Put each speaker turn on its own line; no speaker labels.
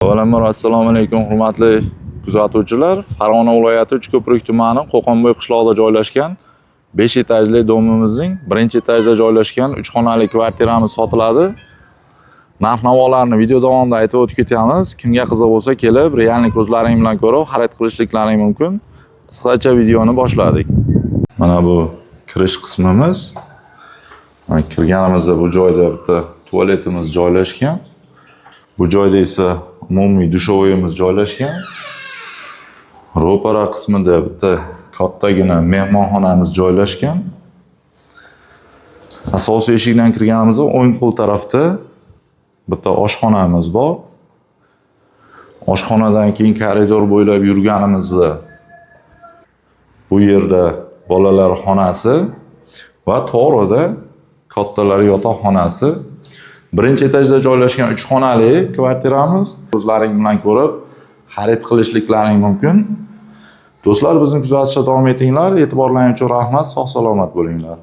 Avvalambor assalomu alaykum hurmatli kuzatuvchilar. Farg'ona viloyati Uchko'prik tumani Qo'qonbo'y qishlog'ida joylashgan 5 etajli domimizning 1-etajda joylashgan 3 xonali kvartiramiz sotiladi. Narx-navolarni video davomida aytib o'tib ketamiz. Kimga qiziq bo'lsa kelib, realni ko'zlaring bilan ko'rib, xarid qilishliklaring mumkin. Qisqacha videoni boshladik. Mana bu kirish qismimiz. Kirganimizda bu joyda bitta tualetimiz joylashgan. Bu joyda esa umumiy dushovoyimiz joylashgan. Ro'para qismida bitta kattagina mehmonxonamiz joylashgan. Asosiy eshikdan kirganimizda o'ng qo'l tarafda bitta oshxonamiz bor. Oshxonadan keyin koridor bo'ylab yurganimizda bu yerda bolalar xonasi va to'g'rida kattalar yotoqxonasi. 1-etajda joylashgan 3 xonali kvartiramiz. O'zlaring bilan ko'rib, xarid qilishliklaring mumkin. Do'stlar, bizni kuzatishda davom etinglar. E'tiborlaringiz uchun rahmat. Sog' salomat bo'linglar.